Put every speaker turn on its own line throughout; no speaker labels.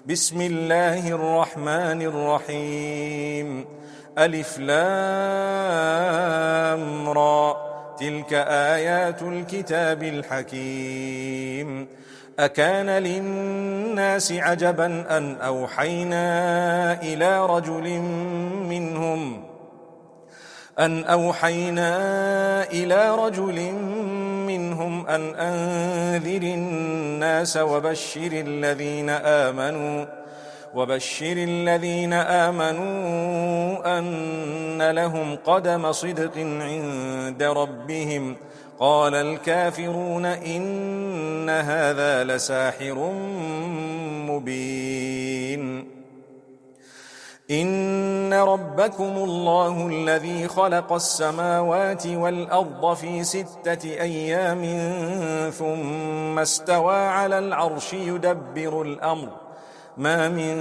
بسم الله الرحمن الرحيم ألف لام را تلك آيات الكتاب الحكيم أكان للناس عجبا أن أوحينا إلى رجل منهم أن أنذر الناس وبشر الذين آمنوا أن لهم قدم صدق عند ربهم قال الكافرون إن هذا لساحر مبين إن ربكم الله الذي خلق السماوات والأرض في 6 أيام ثم استوى على العرش يدبر الأمر ما من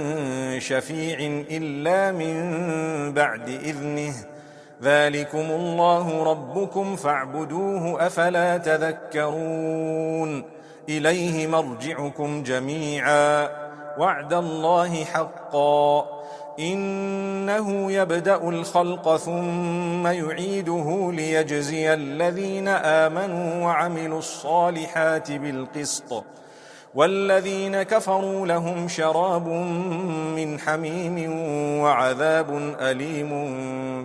شفيع إلا من بعد إذنه ذلكم الله ربكم فاعبدوه أفلا تذكرون إليه مرجعكم جميعا وعد الله حقا إنه يبدأ الخلق ثم يعيده ليجزي الذين آمنوا وعملوا الصالحات بالقسط والذين كفروا لهم شراب من حميم وعذاب أليم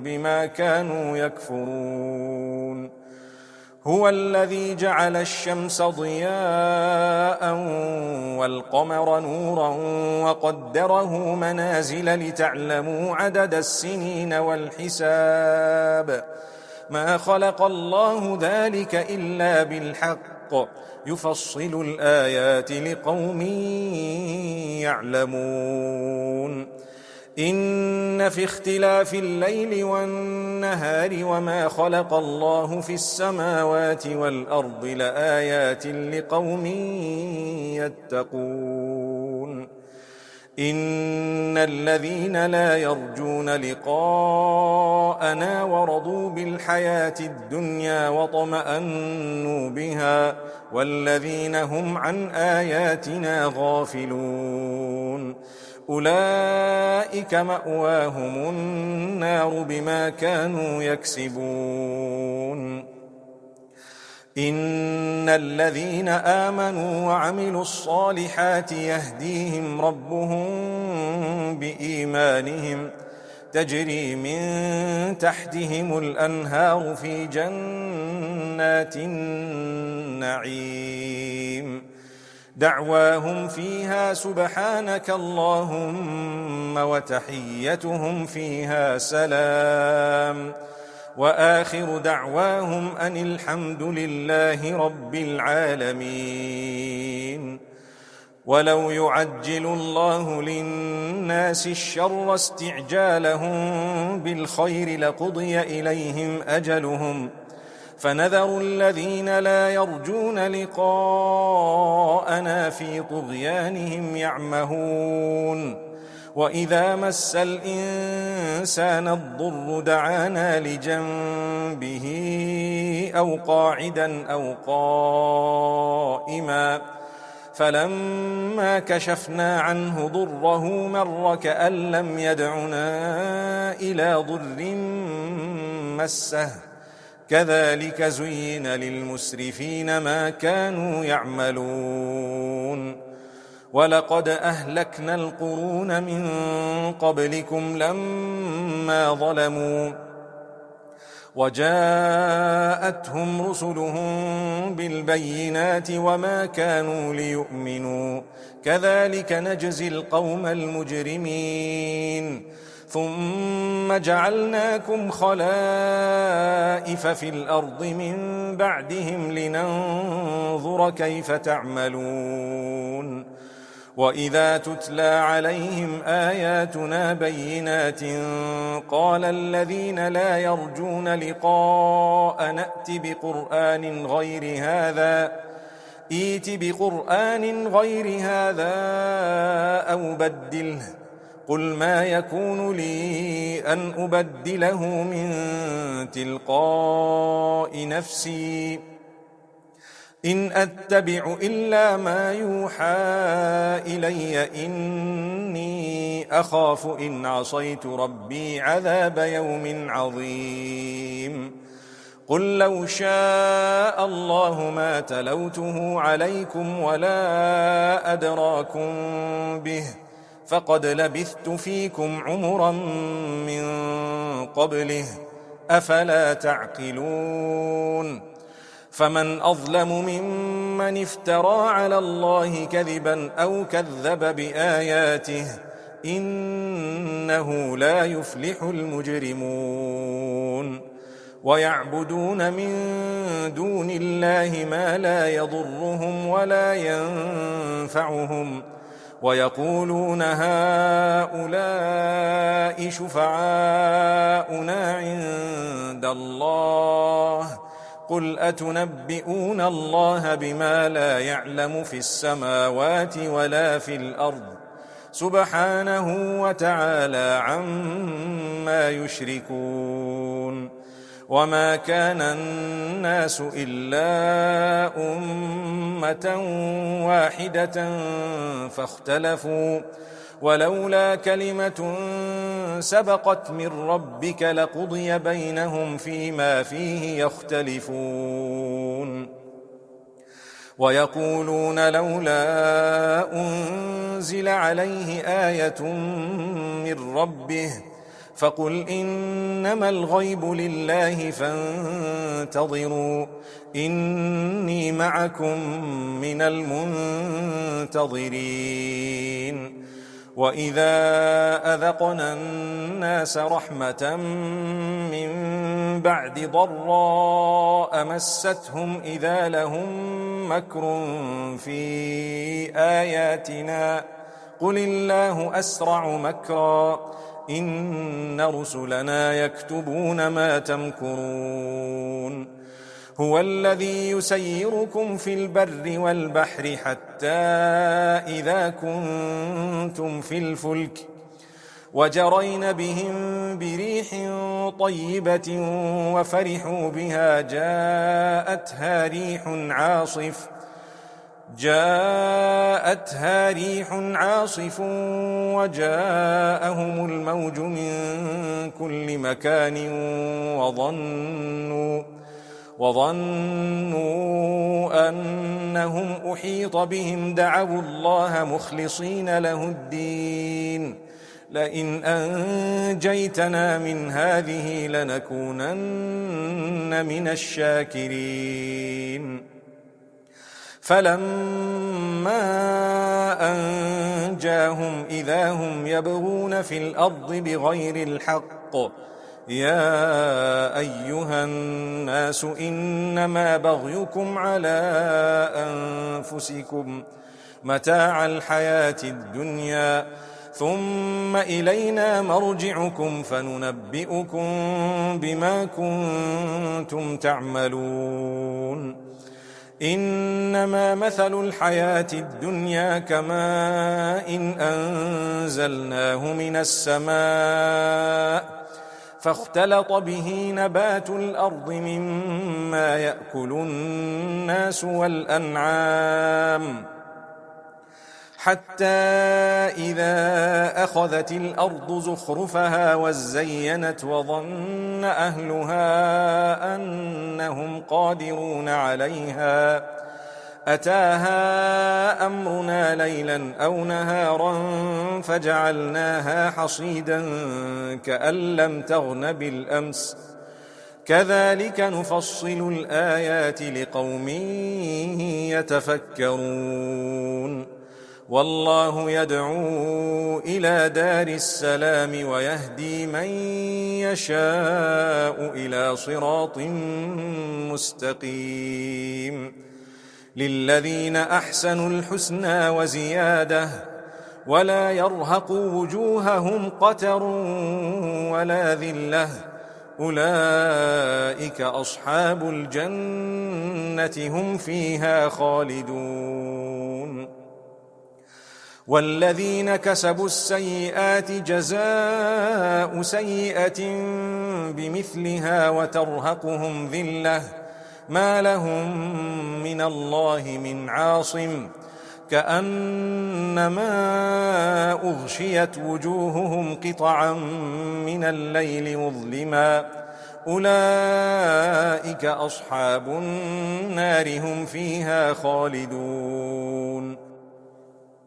بما كانوا يكفرون هو الذي جعل الشمس ضياء والقمر نورا وقدره منازل لتعلموا عدد السنين والحساب ما خلق الله ذلك إلا بالحق يفصل الآيات لقوم يعلمون إن في اختلاف الليل والنهار وما خلق الله في السماوات والأرض لآيات لقوم يتقون إن الذين لا يرجون لقاءنا ورضوا بالحياة الدنيا واطمأنوا بها والذين هم عن آياتنا غافلون أولئك مأواهم النار بما كانوا يكسبون إن الذين آمنوا وعملوا الصالحات يهديهم ربهم بإيمانهم تجري من تحتهم الأنهار في جنات النعيم دعواهم فيها سبحانك اللهم وتحيتهم فيها سلام وآخر دعواهم أن الحمد لله رب العالمين ولو يعجل الله للناس الشر استعجالهم بالخير لقضي إليهم أجلهم فنذر الذين لا يرجون لقاءنا في طغيانهم يعمهون وإذا مس الإنسان الضر دعانا لجنبه أو قاعدا أو قائما فلما كشفنا عنه ضره مر كأن لم يدعنا إلى ضر مسه كذلك زين للمسرفين ما كانوا يعملون ولقد أهلكنا القرون من قبلكم لما ظلموا وجاءتهم رسلهم بالبينات وما كانوا ليؤمنوا كذلك نجزي القوم المجرمين ثم جعلناكم خلائف في الأرض من بعدهم لننظر كيف تعملون وإذا تتلى عليهم آياتنا بينات قال الذين لا يرجون لقاء ائت بقرآن غير هذا أو بدله قل ما يكون لي أن أبدله من تلقاء نفسي إن أتبع إلا ما يوحى إلي إني أخاف إن عصيت ربي عذاب يوم عظيم قل لو شاء الله ما تلوته عليكم ولا أدراكم به فقد لبثت فيكم عمرا من قبله أفلا تعقلون فمن أظلم ممن افترى على الله كذبا أو كذب بآياته إنه لا يفلح المجرمون ويعبدون من دون الله ما لا يضرهم ولا ينفعهم ويقولون هؤلاء شفعاؤنا عند الله قل أتنبئون الله بما لا يعلم في السماوات ولا في الأرض سبحانه وتعالى عما يشركون وما كان الناس إلا أمة واحدة فاختلفوا ولولا كلمة سبقت من ربك لقضي بينهم فيما فيه يختلفون ويقولون لولا أنزل عليه آية من ربه فقل إنما الغيب لله فانتظروا إني معكم من المنتظرين وإذا أذقنا الناس رحمة من بعد ضراء مستهم إذا لهم مكر في آياتنا قل الله أسرع مكرا إن رسلنا يكتبون ما تمكرون هو الذي يسيركم في البر والبحر حتى إذا كنتم في الفلك وجرين بهم بريح طيبة وفرحوا بها جاءتها ريح عاصف وجاءهم الموج من كل مكان وظنوا أنهم أحيط بهم دعوا الله مخلصين له الدين لئن أنجيتنا من هذه لنكونن من الشاكرين فلما أنجاهم إذا هم يبغون في الأرض بغير الحق يا أيها الناس إنما بغيكم على أنفسكم متاع الحياة الدنيا ثم إلينا مرجعكم فننبئكم بما كنتم تعملون إنما مثل الحياة الدنيا كماء إن أنزلناه من السماء فاختلط به نبات الأرض مما يأكل الناس والأنعام حتى إذا أخذت الأرض زخرفها وزينت وظن أهلها أنهم قادرون عليها أتاها أمرنا ليلا أو نهارا فجعلناها حصيدا كأن لم تغن بالأمس كذلك نفصل الآيات لقوم يتفكرون والله يدعو إلى دار السلام ويهدي من يشاء إلى صراط مستقيم للذين أحسنوا الحسنى وزيادة ولا يرهق وجوههم قتر ولا ذلة أولئك أصحاب الجنة هم فيها خالدون والذين كسبوا السيئات جزاء سيئة بمثلها وترهقهم ذلة ما لهم من الله من عاصم كأنما أغشيت وجوههم قطعا من الليل مظلما أولئك أصحاب النار هم فيها خالدون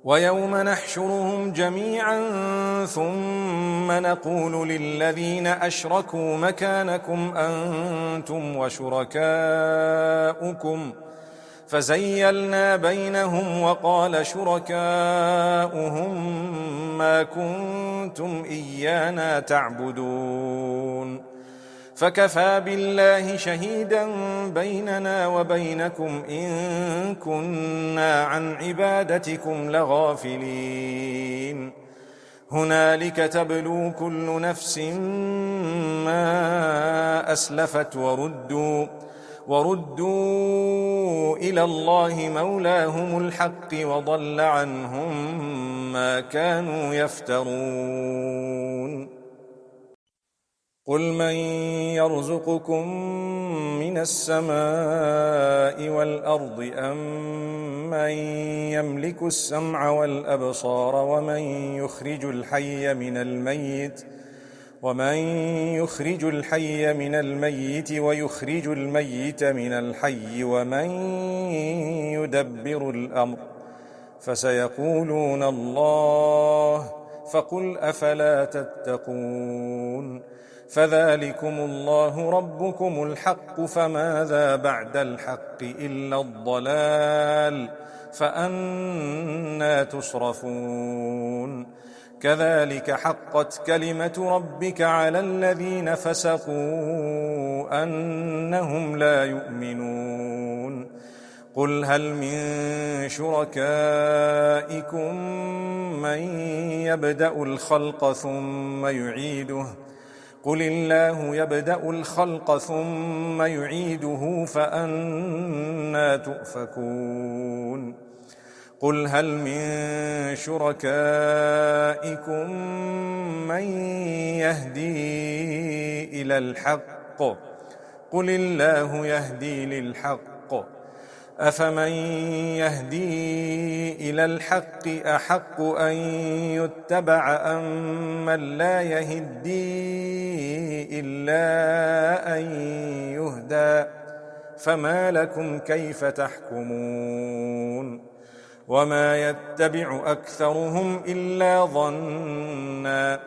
ويوم نحشرهم جميعا ثم نقول للذين أشركوا مكانكم أنتم وشركاؤكم فزيلنا بينهم وقال شركاؤهم ما كنتم إيانا تعبدون فكفى بالله شهيدا بيننا وبينكم إن كنا عن عبادتكم لغافلين هنالك تبلو كل نفس ما أسلفت وردوا إلى الله مولاهم الحق وضل عنهم ما كانوا يفترون قل من يرزقكم من السماء والأرض أم من يملك السمع والأبصار ومن يخرج الحي من الميت ويخرج الميت من الحي ومن يدبر الأمر فسيقولون الله فقل أفلا تتقون فذلكم الله ربكم الحق فماذا بعد الحق إلا الضلال فأنى تصرفون كذلك حقت كلمة ربك على الذين فسقوا أنهم لا يؤمنون قل هل من شركائكم من يبدأ الخلق ثم يعيده قل الله يبدأ الخلق ثم يعيده فأنى تؤفكون قل هل من شركائكم من يهدي إلى الحق قل الله يهدي للحق أفمن يهدي إلى الحق أحق أن يتبع أم من لا يهدي إلا أن يهدى فما لكم كيف تحكمون وما يتبع أكثرهم إلا ظنا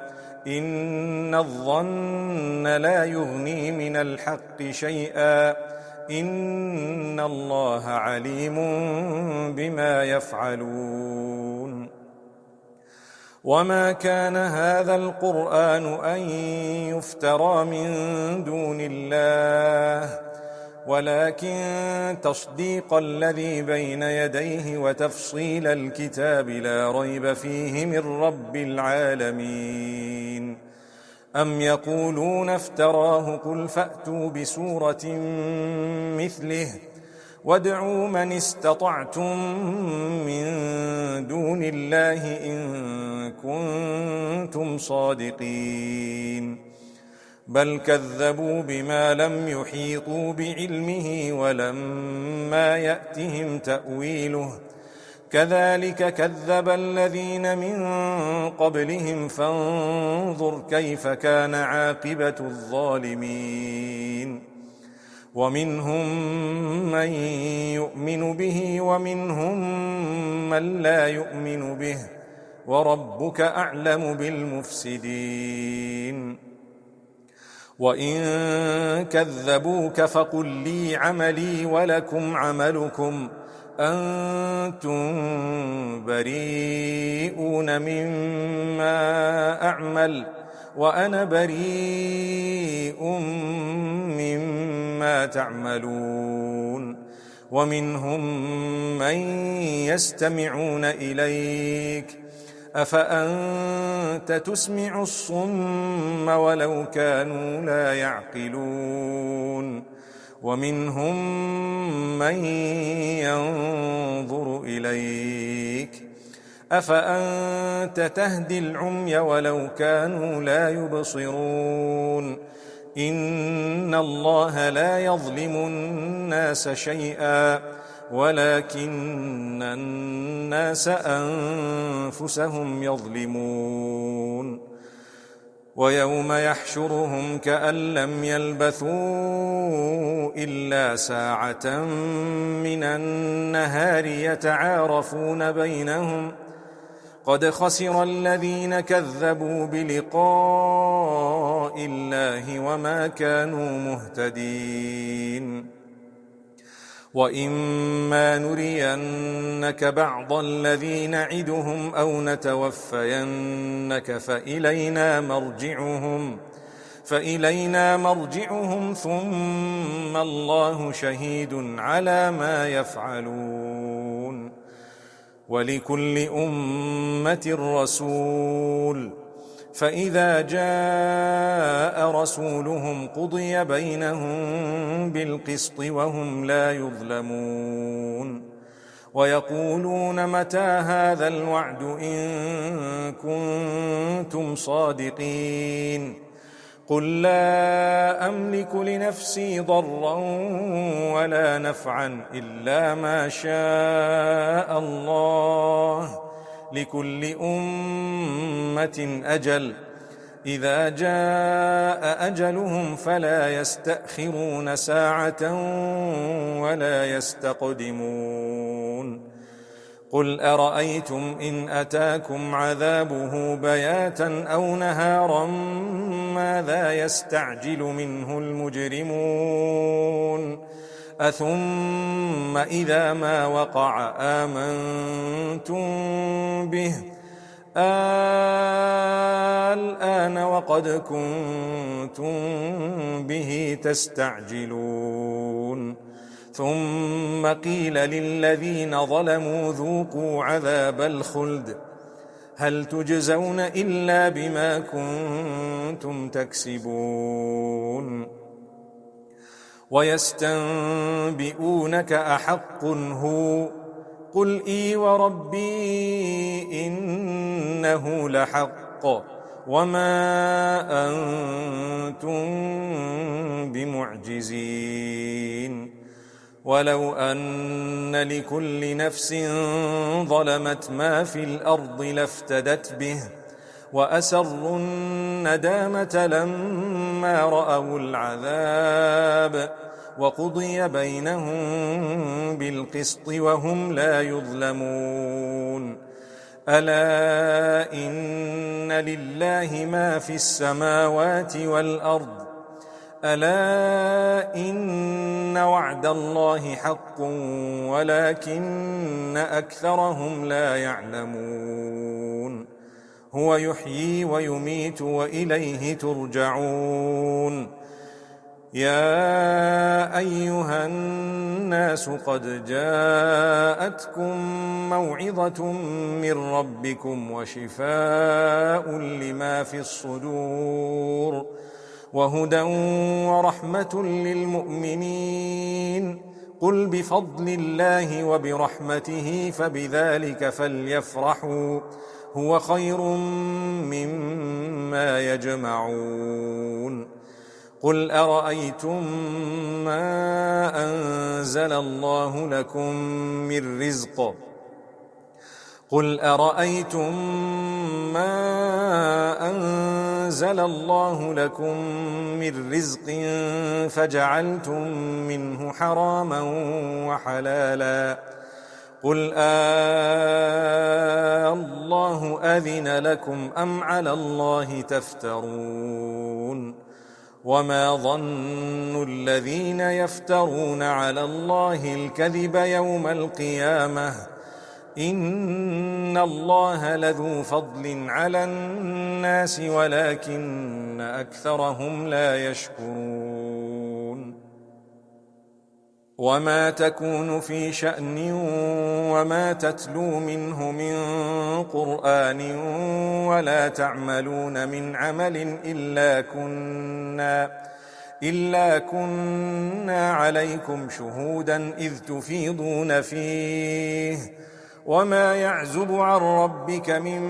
إن الظن لا يغني من الحق شيئا إن الله عليم بما يفعلون وما كان هذا القرآن أن يفترى من دون الله ولكن تصديق الذي بين يديه وتفصيل الكتاب لا ريب فيه من رب العالمين أم يقولون افتراه قل فأتوا بسورة مثله وادعوا من استطعتم من دون الله إن كنتم صادقين بل كذبوا بما لم يحيطوا بعلمه ولما يأتهم تأويله كذلك كذب الذين من قبلهم فانظر كيف كان عاقبة الظالمين ومنهم من يؤمن به ومنهم من لا يؤمن به وربك أعلم بالمفسدين وإن كذبوك فقل لي عملي ولكم عملكم أنتم بريئون مما أعمل وأنا بريء مما تعملون ومنهم من يستمعون إليك أفأنت تسمع الصم ولو كانوا لا يعقلون ومنهم من ينظر إليك أفأنت تهدي العمي ولو كانوا لا يبصرون إن الله لا يظلم الناس شيئا ولكن الناس أنفسهم يظلمون ويوم يحشرهم كأن لم يلبثوا إلا ساعة من النهار يتعارفون بينهم قد خسر الذين كذبوا بلقاء الله وما كانوا مهتدين وإما نرينك بعض الذي نعدهم أو نتوفينك فإلينا مرجعهم ثم الله شهيد على ما يفعلون ولكل أمة رسول فإذا جاء رسولهم قضي بينهم بالقسط وهم لا يظلمون ويقولون متى هذا الوعد إن كنتم صادقين قل لا أملك لنفسي ضرا ولا نفعا إلا ما شاء الله لكل أمة أجل إذا جاء أجلهم فلا يستأخرون ساعة ولا يستقدمون قل أرأيتم إن أتاكم عذابه بياتا أو نهارا ماذا يستعجل منه المجرمون أثم إذا ما وقع آمنتم به الآن وقد كنتم به تستعجلون ثم قيل للذين ظلموا ذوقوا عذاب الخلد هل تجزون إلا بما كنتم تكسبون ويستنبئونك أحق هو قل إي وربي إنه لحق وما أنتم بمعجزين ولو أن لكل نفس ظلمت ما في الأرض لافتدت به وأسروا الندامة لما رأوا العذاب وقضي بينهم بالقسط وهم لا يظلمون ألا إن لله ما في السماوات والأرض ألا إن وعد الله حق ولكن أكثرهم لا يعلمون هو يحيي ويميت وإليه ترجعون يا أيها الناس قد جاءتكم موعظة من ربكم وشفاء لما في الصدور وهدى ورحمة للمؤمنين قل بفضل الله وبرحمته فبذلك فليفرحوا هو خير مما يجمعون قل أرأيتم ما أنزل الله لكم من رزق قل أرأيتم ما أنزل الله لكم من رزق فجعلتم منه حراما وحلالا قل الله أذن لكم أم على الله تفترون وما ظن الذين يفترون على الله الكذب يوم القيامة إن الله لذو فضل على الناس ولكن أكثرهم لا يشكرون وما تكون في شأن وما تتلو منه من قرآن ولا تعملون من عمل إلا كنا عليكم شهودا إذ تفيضون فيه وما يعزب عن ربك من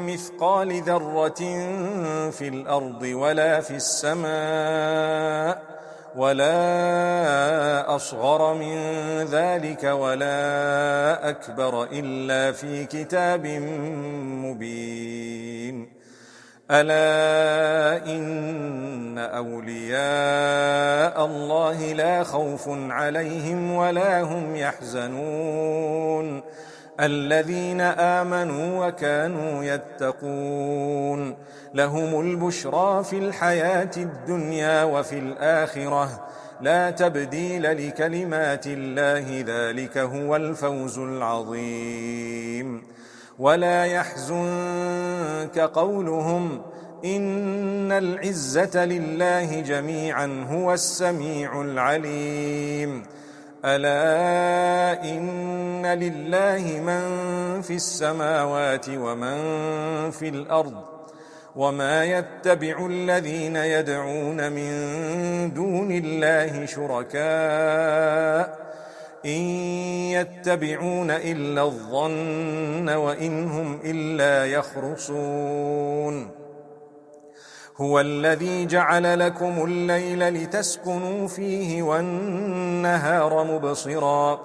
مثقال ذرة في الأرض ولا في السماء ولا أصغر من ذلك ولا أكبر إلا في كتاب مبين. ألا إن أولياء الله لا خوف عليهم ولا هم يحزنون الذين آمنوا وكانوا يتقون لهم البشرى في الحياة الدنيا وفي الآخرة لا تبديل لكلمات الله ذلك هو الفوز العظيم. ولا يحزنك قولهم إن العزة لله جميعا هو السميع العليم. ألا إن لله من في السماوات ومن في الأرض وما يتبع الذين يدعون من دون الله شركاء إن يتبعون إلا الظن وإن هم إلا يخرصون. هو الذي جعل لكم الليل لتسكنوا فيه والنهار مبصرا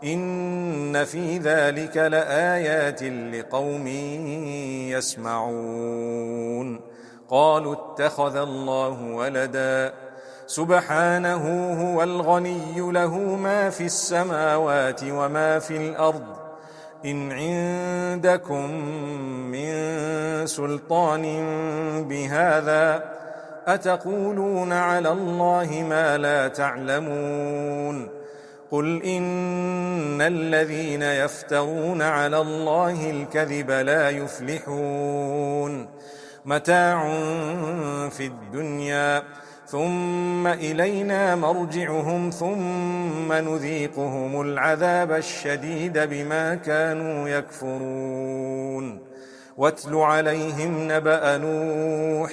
إن في ذلك لآيات لقوم يسمعون. قالوا اتخذ الله ولدا سبحانه هو الغني له ما في السماوات وما في الأرض إن عندكم من سلطان بهذا أتقولون على الله ما لا تعلمون. قل إن الذين يفترون على الله الكذب لا يفلحون متاع في الدنيا ثم إلينا مرجعهم ثم نذيقهم العذاب الشديد بما كانوا يكفرون. واتل عليهم نبأ نوح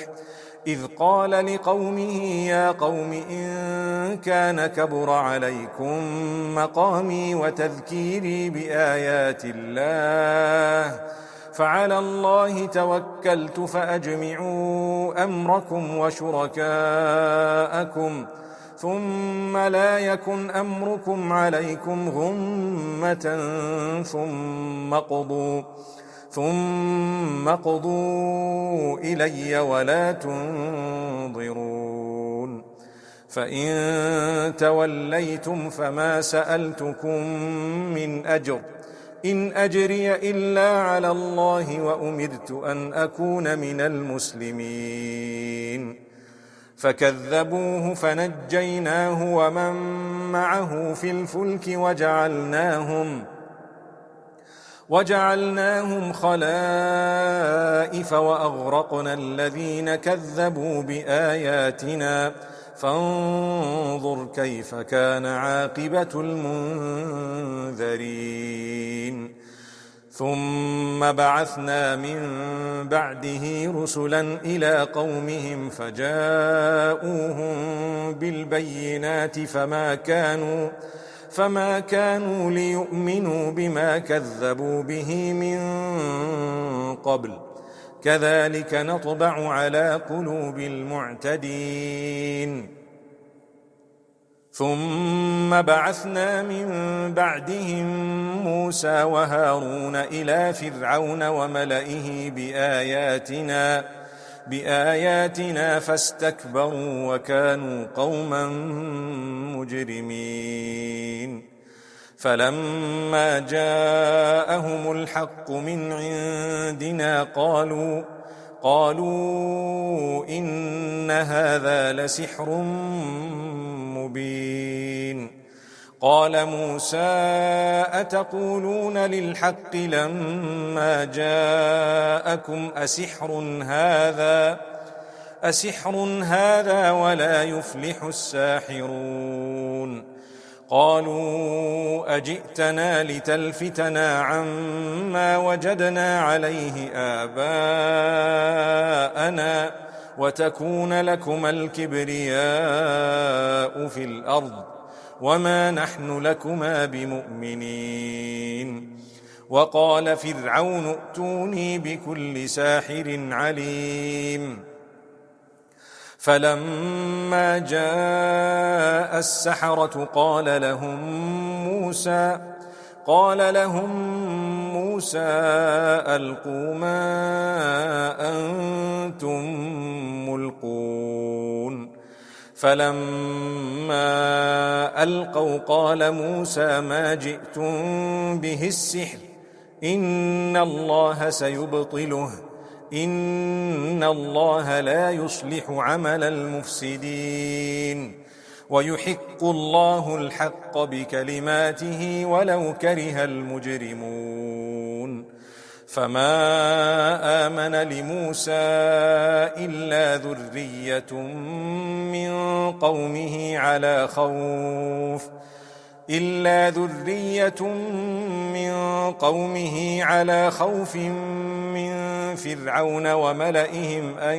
إذ قال لقومه يا قوم إن كان كبر عليكم مقامي وتذكيري بآيات الله فعلى الله توكلت فأجمعوا أمركم وشركاءكم ثم لا يكن أمركم عليكم غمة ثم قضوا إلي ولا تنظرون. فإن توليتم فما سألتكم من أجر إن أجري إلا على الله وأمرت أن أكون من المسلمين. فكذبوه فنجيناه ومن معه في الفلك وجعلناهم خلائف وأغرقنا الذين كذبوا بآياتنا فانظر كيف كان عاقبة المنذرين. ثم بعثنا من بعده رسلا إلى قومهم فجاءوهم بالبينات فما كانوا ليؤمنوا بما كذبوا به من قبل كذلك نطبع على قلوب المعتدين. ثم بعثنا من بعدهم موسى وهارون إلى فرعون وملئه بآياتنا فاستكبروا وكانوا قوما مجرمين. فلما جاءهم الحق من عندنا قالوا إن هذا لسحر مبين. قال موسى أتقولون للحق لما جاءكم أسحر هذا ولا يفلح الساحرون. قالوا أجئتنا لتلفتنا عما وجدنا عليه آباءنا وتكون لكما الكبرياء في الأرض وما نحن لكما بمؤمنين. وقال فرعون ائتوني بكل ساحر عليم فلما جاء السحرة قال لهم موسى ألقوا ما أنتم ملقون فلما ألقوا قال موسى ما جئتم به السحر إن الله سيبطله إن الله لا يصلح عمل المفسدين ويحق الله الحق بكلماته ولو كره المجرمون فما آمن لموسى إلا ذرية من قومه على خوف من فرعون وملئهم أن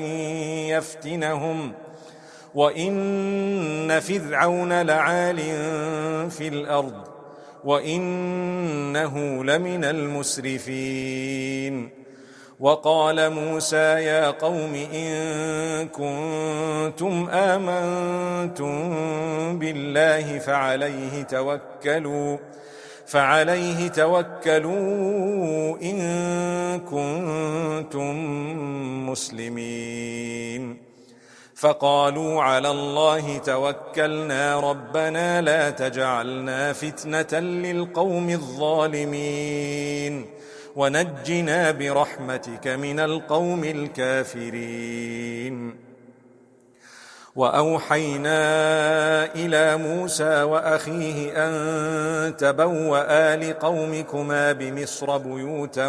يفتنهم وإن فرعون لعال في الأرض وإنه لمن المسرفين وقال موسى يا قوم إن كنتم آمنتم بالله فعليه توكلوا إن كنتم مسلمين فقالوا على الله توكلنا ربنا لا تجعلنا فتنة للقوم الظالمين ونجنا برحمتك من القوم الكافرين وأوحينا إلى موسى وأخيه أن تبوأ لقومكما بمصر بيوتا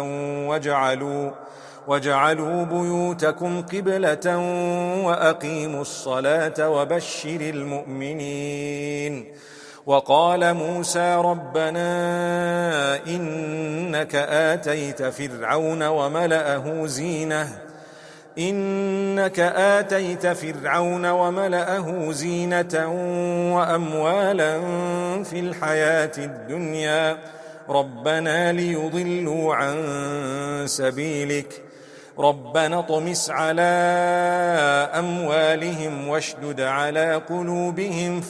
واجعلوا بيوتكم قبلة وأقيموا الصلاة وبشر المؤمنين وقال موسى ربنا إنك آتيت فرعون وملأه زينة وأموالا في الحياة الدنيا ربنا ليضلوا عن سبيلك ربنا اطمس على أموالهم واشدد على قلوبهم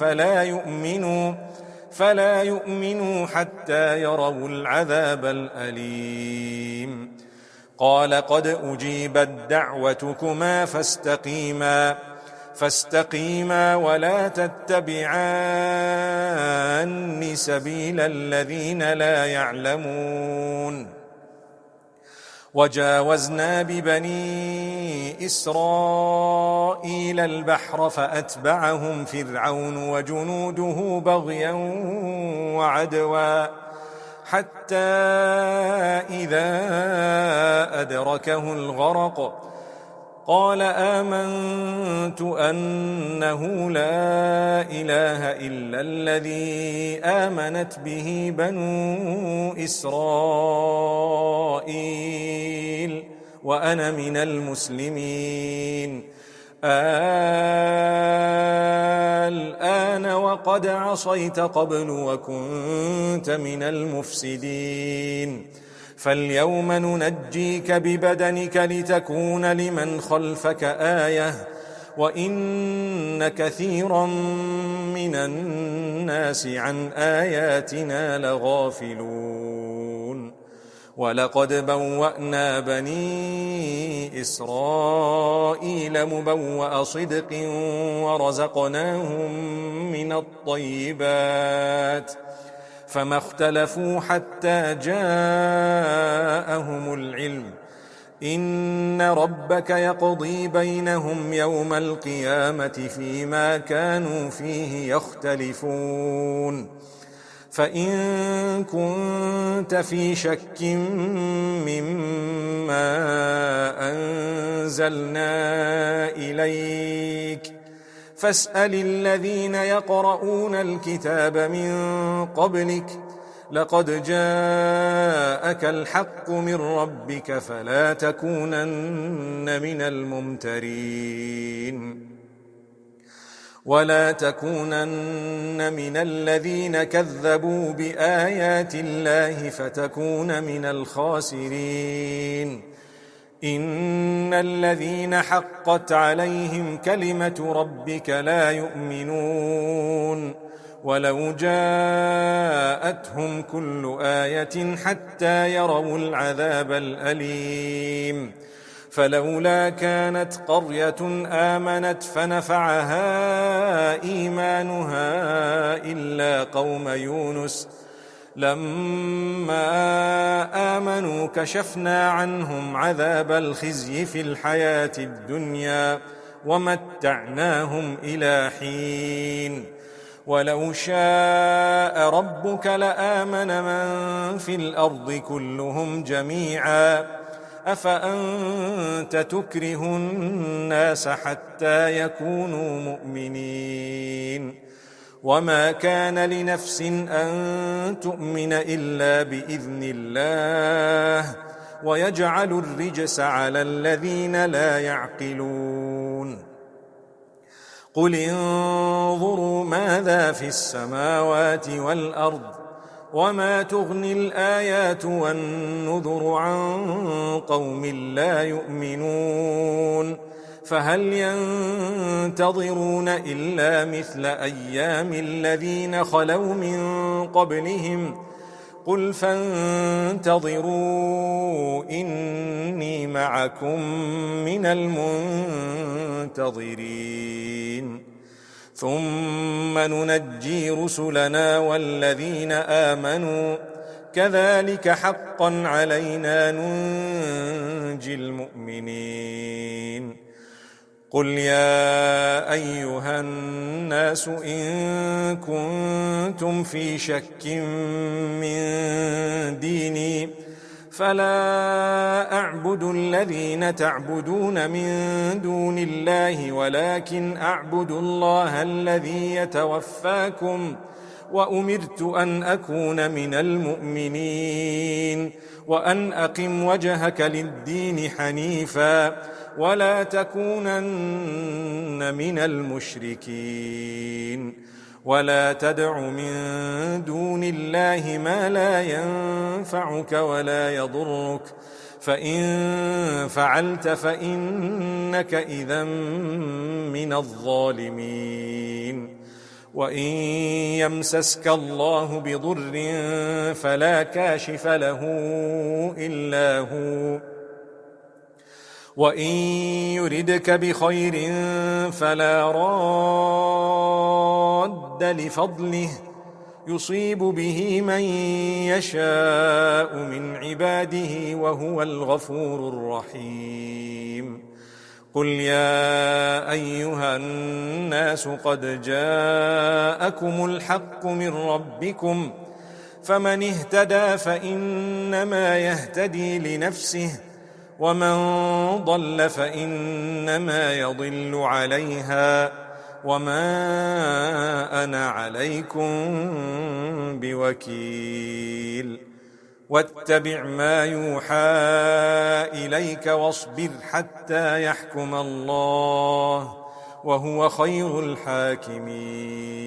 فلا يؤمنوا حتى يروا العذاب الأليم قال قد أجيبت دعوتكما فاستقيما ولا تتبعان سبيل الذين لا يعلمون وجاوزنا ببني إسرائيل البحر فأتبعهم فرعون وجنوده بغيا وعدوا حتى إذا أدركه الغرق قال آمنت أنه لا إله إلا الذي آمنت به بنو إسرائيل وأنا من المسلمين الآن وقد عصيت قبل وكنت من المفسدين فاليوم ننجيك ببدنك لتكون لمن خلفك آية وإن كثيرا من الناس عن آياتنا لغافلون ولقد بوأنا بني إسرائيل مبوأ صدق ورزقناهم من الطيبات فما اختلفوا حتى جاءهم العلم إن ربك يقضي بينهم يوم القيامة فيما كانوا فيه يختلفون فإن كنت في شك مما أنزلنا إليك فاسأل الذين يقرؤون الكتاب من قبلك لقد جاءك الحق من ربك فلا تكونن من الممترين ولا تكونن من الذين كذبوا بآيات الله فتكون من الخاسرين. إن الذين حقت عليهم كلمة ربك لا يؤمنون ولو جاءتهم كل آية حتى يروا العذاب الأليم. فلولا كانت قرية آمنت فنفعها إيمانها إلا قوم يونس لما آمنوا كشفنا عنهم عذاب الخزي في الحياة الدنيا ومتعناهم إلى حين. ولو شاء ربك لآمن من في الأرض كلهم جميعا أفأنت تكره الناس حتى يكونوا مؤمنين. وما كان لنفس أن تؤمن إلا بإذن الله ويجعل الرجس على الذين لا يعقلون. قل انظروا ماذا في السماوات والأرض وما تغني الآيات والنذر عن قوم لا يؤمنون. فهل ينتظرون إلا مثل أيام الذين خلوا من قبلهم قل فانتظروا إني معكم من المنتظرين. ثم ننجي رسلنا والذين آمنوا كذلك حقا علينا ننجي المؤمنين. قل يا أيها الناس إن كنتم في شك من ديني فلا أعبد الذين تعبدون من دون الله ولكن أعبد الله الذي يتوفاكم وأمرت أن أكون من المؤمنين وأن أقم وجهك للدين حنيفا ولا تكونن من المشركين. ولا تدع من دون الله ما لا ينفعك ولا يضرك فإن فعلت فإنك إذا من الظالمين. وإن يمسسك الله بضر فلا كاشف له إلا هو وإن يردك بخير فلا راد لفضله يصيب به من يشاء من عباده وهو الغفور الرحيم. قل يا أيها الناس قد جاءكم الحق من ربكم فمن اهتدى فإنما يهتدي لنفسه ومن ضل فإنما يضل عليها وما أنا عليكم بوكيل. واتبع ما يوحى إليك واصبر حتى يحكم الله وهو خير الحاكمين.